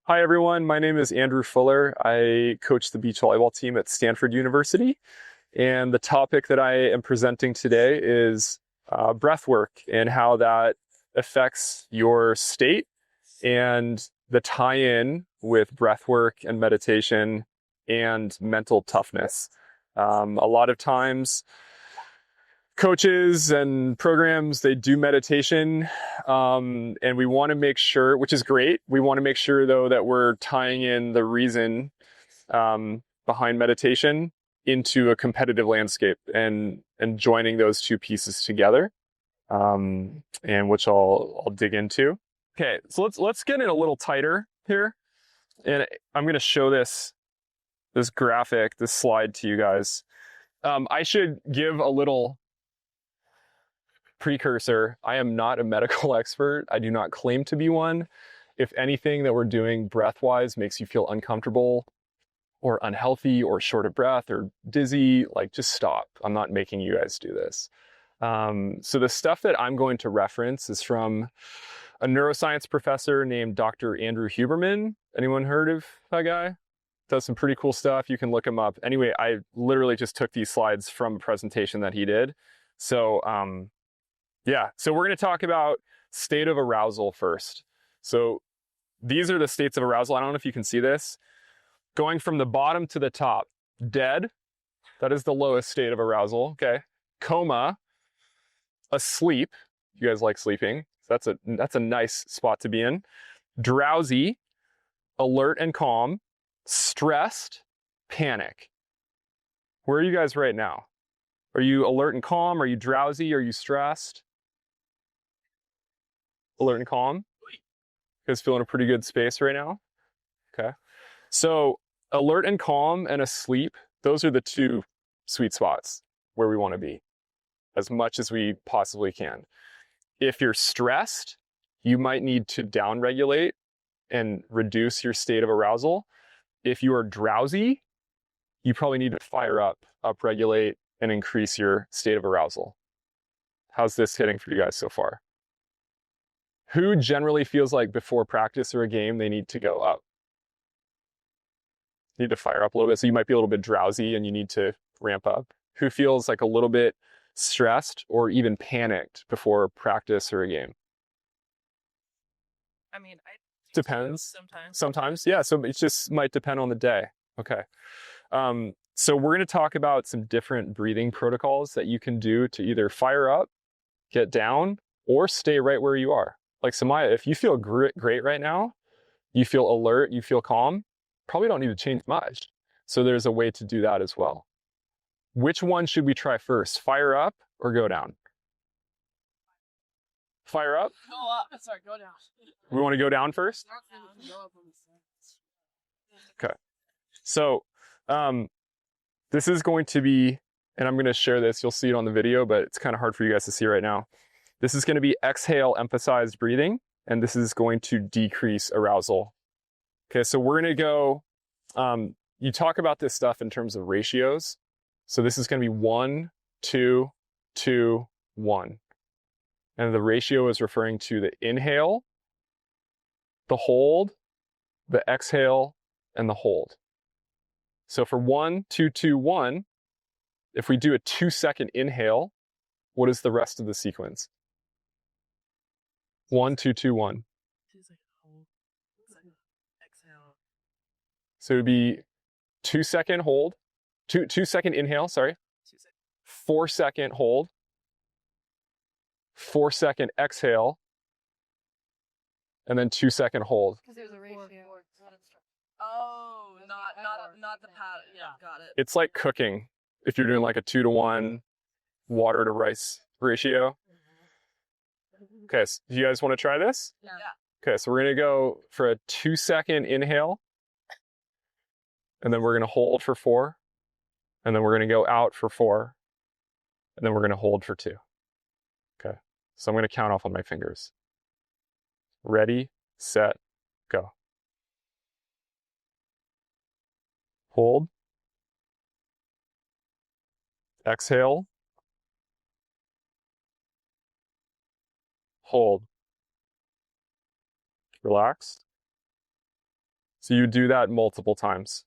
Hi everyone, my name is Andrew Fuller. I coach the beach volleyball team at Stanford University, and the topic that I am presenting today is breath work and how that affects your state and the tie-in with breath work and meditation and mental toughness. A lot of times coaches and programs, they do meditation, and we want to make sure, which is great, we want to make sure though that we're tying in the reason behind meditation into a competitive landscape and joining those two pieces together, and which I'll dig into. Okay, so let's get in a little tighter here, and I'm going to show this graphic, this slide to you guys. I should give a little precursor. I am not a medical expert. I do not claim to be one. If anything that we're doing breath-wise makes you feel uncomfortable or unhealthy or short of breath or dizzy, like just stop. I'm not making you guys do this. So the stuff that I'm going to reference is from a neuroscience professor named Dr. Andrew Huberman. Anyone heard of that guy? Does some pretty cool stuff. You can look him up. Anyway, I literally just took these slides from a presentation that he did. So, yeah, so we're going to talk about state of arousal first. So these are the states of arousal. I don't know if you can see this. Going from the bottom to the top, dead, that is the lowest state of arousal, okay? Coma, asleep, you guys like sleeping, so that's a nice spot to be in. Drowsy, alert and calm, stressed, panic. Where are you guys right now? Are you alert and calm? Are you drowsy? Are you stressed? Alert and calm? You guys feeling a pretty good space right now? Okay. So alert and calm and asleep, those are the two sweet spots where we want to be as much as we possibly can. If you're stressed, you might need to downregulate and reduce your state of arousal. If you are drowsy, you probably need to fire up, upregulate, and increase your state of arousal. How's this hitting for you guys so far? Who generally feels like before practice or a game, they need to go up? Need to fire up a little bit. So you might be a little bit drowsy and you need to ramp up. Who feels like a little bit stressed or even panicked before practice or a game? I mean, depends. Sometimes, yeah. So it just might depend on the day. Okay. So we're going to talk about some different breathing protocols that you can do to either fire up, get down, or stay right where you are. Like Samaya, if you feel great right now, you feel alert, you feel calm, probably don't need to change much. So there's a way to do that as well. Which one should we try first? Fire up or go down? Fire up? Go up. Sorry, go down. We want to go down first? Okay. So this is going to be, and I'm going to share this, you'll see it on the video, but it's kind of hard for you guys to see right now. This is going to be exhale emphasized breathing, and this is going to decrease arousal. Okay, so we're going to go, you talk about this stuff in terms of ratios. So this is going to be 1, 2, 2, 1. And the ratio is referring to the inhale, the hold, the exhale, and the hold. So for 1, 2, 2, 1, if we do a 2-second inhale, what is the rest of the sequence? 1, 2, 2, 1. So it would be 2-second hold, 2-second inhale, sorry, 4-second hold, 4-second exhale, and then 2-second hold. Because there's a ratio. Oh, not the pattern. Yeah, got it. It's like cooking. If you're doing like a 2-to-1 water to rice ratio. Okay, so do you guys want to try this? Yeah. Okay, so we're going to go for a 2-second inhale, and then we're going to hold for 4, and then we're going to go out for 4, and then we're going to hold for 2. Okay, so I'm going to count off on my fingers. Ready, set, go. Hold. Exhale. Hold. Relax. So you do that multiple times.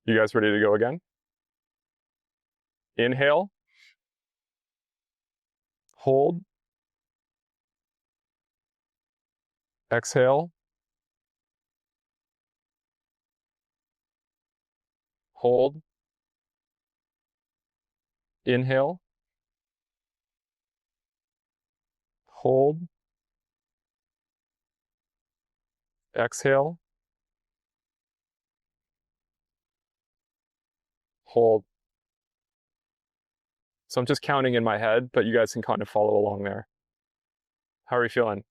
You guys ready to go again? Inhale. Hold. Exhale. Hold. Inhale. Hold. Exhale. Hold. So I'm just counting in my head, but you guys can kind of follow along there. How are you feeling?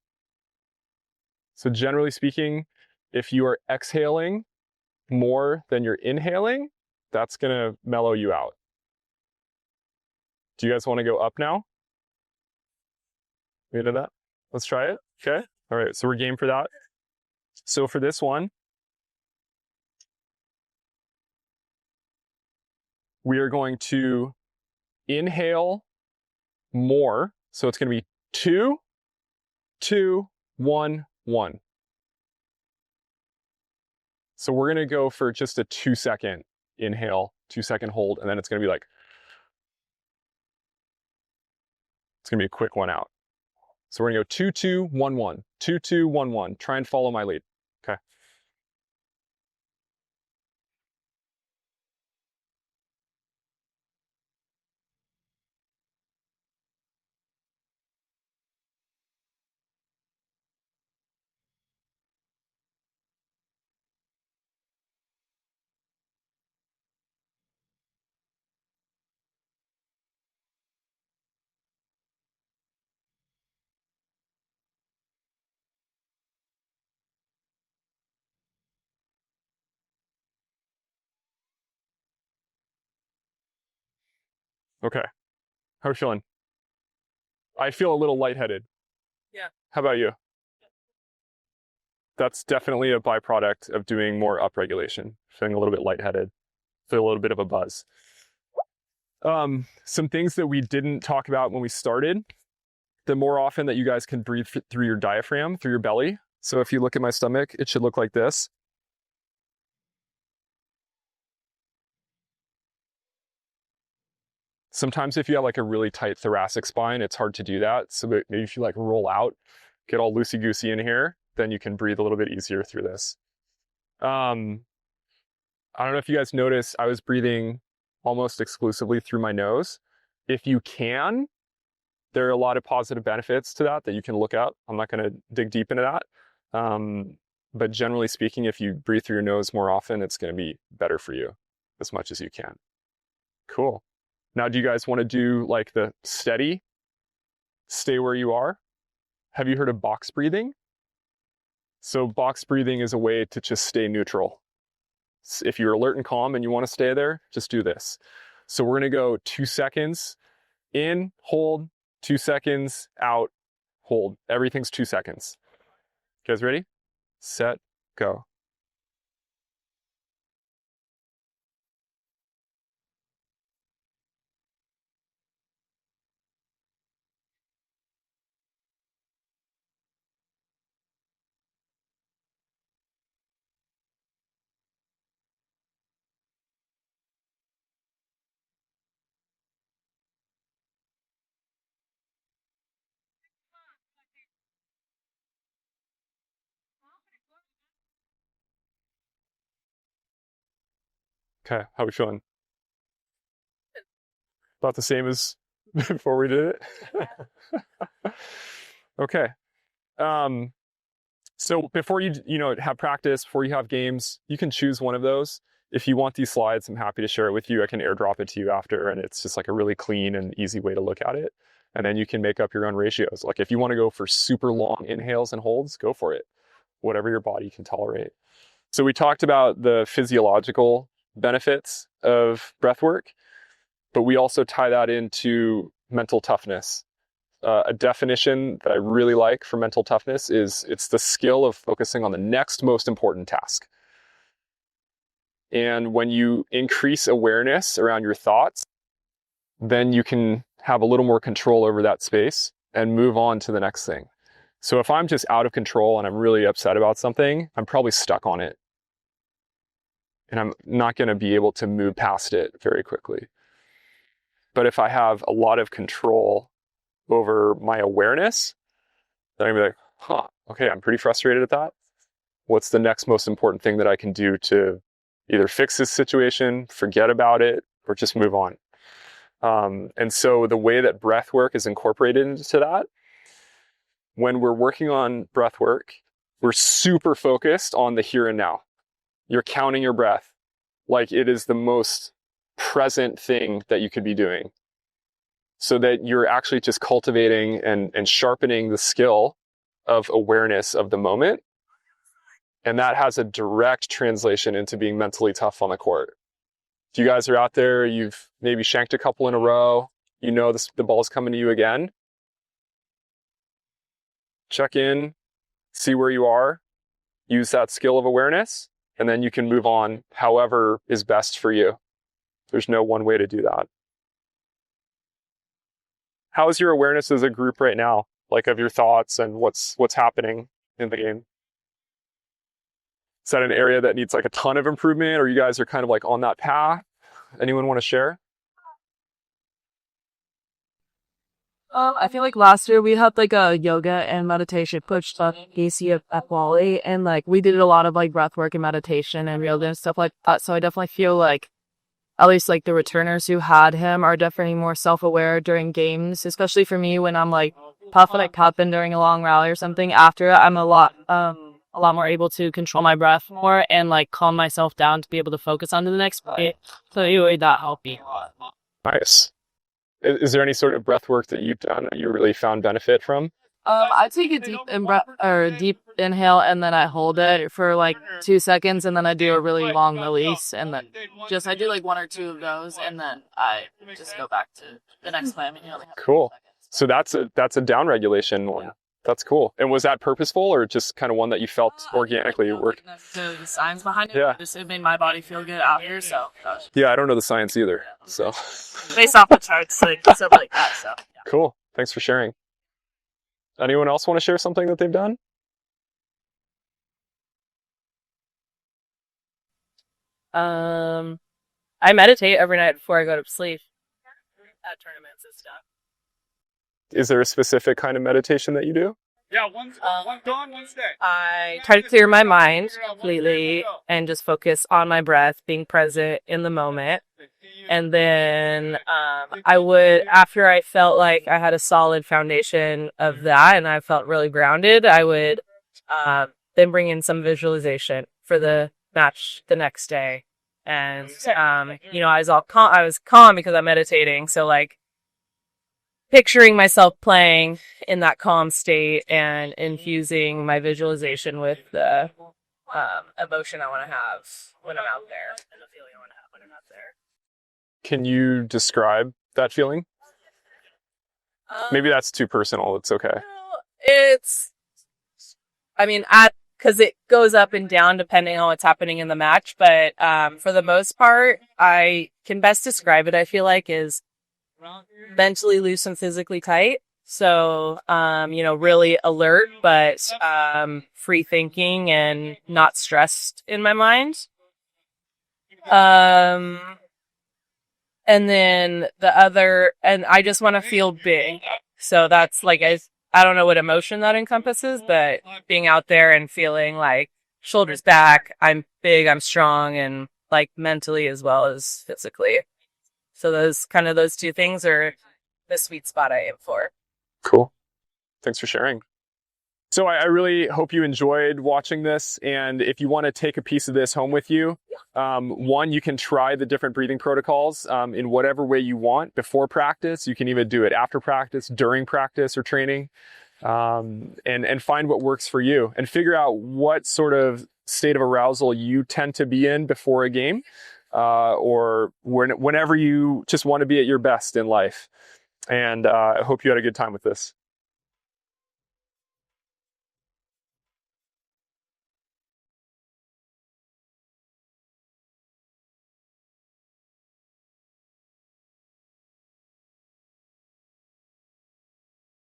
So generally speaking, if you are exhaling more than you're inhaling, that's going to mellow you out. Do you guys want to go up now? We did that? Let's try it. Okay. All right. So we're game for that. So for this one, we are going to inhale more. So it's going to be 2, 2, 1, 1. So we're going to go for just a 2-second inhale, 2-second hold, and then it's going to be like, it's going to be a quick one out. So we're going to go 2, 2, 1, 1, 2, 2, 1, 1. Try and follow my lead. Okay. Okay. How are you feeling? I feel a little lightheaded. Yeah. How about you? That's definitely a byproduct of doing more upregulation. Feeling a little bit lightheaded. Feel a little bit of a buzz. Some things that we didn't talk about when we started, the more often that you guys can breathe through your diaphragm, through your belly. So if you look at my stomach, it should look like this. Sometimes if you have like a really tight thoracic spine, it's hard to do that. So maybe if you like roll out, get all loosey-goosey in here, then you can breathe a little bit easier through this. I don't know if you guys noticed, I was breathing almost exclusively through my nose. If you can, there are a lot of positive benefits to that you can look up. I'm not going to dig deep into that. But generally speaking, if you breathe through your nose more often, it's going to be better for you as much as you can. Cool. Now, do you guys want to do like the steady, stay where you are? Have you heard of box breathing? So box breathing is a way to just stay neutral. If you're alert and calm and you want to stay there, just do this. So we're going to go 2 seconds in, hold, 2 seconds out, hold. Everything's 2 seconds. You guys ready? Set, go. Okay, how are we feeling? About the same as before we did it? Okay. So before you have practice, before you have games, you can choose one of those. If you want these slides, I'm happy to share it with you. I can airdrop it to you after, and it's just like a really clean and easy way to look at it. And then you can make up your own ratios. Like if you want to go for super long inhales and holds, go for it. Whatever your body can tolerate. So we talked about the physiological benefits of breath work, but we also tie that into mental toughness. A definition that I really like for mental toughness is it's the skill of focusing on the next most important task. And when you increase awareness around your thoughts, then you can have a little more control over that space and move on to the next thing. So if I'm just out of control and I'm really upset about something, I'm probably stuck on it. and I'm not going to be able to move past it very quickly. But if I have a lot of control over my awareness, then I'm going to be like, okay, I'm pretty frustrated at that. What's the next most important thing that I can do to either fix this situation, forget about it, or just move on? And so the way that breath work is incorporated into that, when we're working on breath work, we're super focused on the here and now. You're counting your breath like it is the most present thing that you could be doing, so that you're actually just cultivating and sharpening the skill of awareness of the moment. And that has a direct translation into being mentally tough on the court. If you guys are out there, you've maybe shanked a couple in a row, you know the ball's coming to you again. Check in, see where you are, use that skill of awareness, and then you can move on however is best for you. There's no one way to do that. How is your awareness as a group right now? Like, of your thoughts and what's happening in the game? Is that an area that needs like a ton of improvement, or you guys are kind of like on that path? Anyone want to share? I feel like last year we had like a yoga and meditation coach Casey at Wally, and like we did a lot of like breath work and meditation and yoga and stuff like that. So I definitely feel like at least like the returners who had him are definitely more self-aware during games, especially for me when I'm like puffing a cup and during a long rally or something. After I'm a lot more able to control my breath more and like calm myself down to be able to focus on to the next play. So anyway, that helped me a lot. Nice. Is there any sort of breath work that you've done that you really found benefit from? I take a deep inhale and then I hold it for like 2 seconds and then I do a really long release and then I do like 1 or 2 of those and then I just go back to the next play. I mean, like cool. So that's a downregulation one. Yeah. That's cool. And was that purposeful or just kind of one that you felt organically worked? The science behind it. Yeah. It made my body feel good after. So. Yeah, I don't know the science either. So. Based off the charts, like stuff like that. So. Yeah. Cool. Thanks for sharing. Anyone else want to share something that they've done? I meditate every night before I go to sleep at tournaments and stuff. Is there a specific kind of meditation that you do? Yeah, one's gone, one's stay. I try to clear my mind completely and just focus on my breath, being present in the moment. And then after I felt like I had a solid foundation of that and I felt really grounded, I would then bring in some visualization for the match the next day. And, I was calm because I'm meditating. So like picturing myself playing in that calm state and infusing my visualization with the emotion I want to have when I'm out there and the feeling I want to have when I'm out there. Can you describe that feeling? Maybe that's too personal. It's okay. Because it goes up and down depending on what's happening in the match. But for the most part, I can best describe it, I feel like, is mentally loose and physically tight. So, really alert, but free thinking and not stressed in my mind. And then and I just want to feel big. So that's like, I don't know what emotion that encompasses, but being out there and feeling like shoulders back, I'm big, I'm strong, and like mentally as well as physically. So those 2 things are the sweet spot I aim for. Cool. Thanks for sharing. So I really hope you enjoyed watching this. And if you want to take a piece of this home with you, one, you can try the different breathing protocols in whatever way you want before practice. You can even do it after practice, during practice or training, and find what works for you and figure out what sort of state of arousal you tend to be in before a game, or whenever you just want to be at your best in life. And I hope you had a good time with this.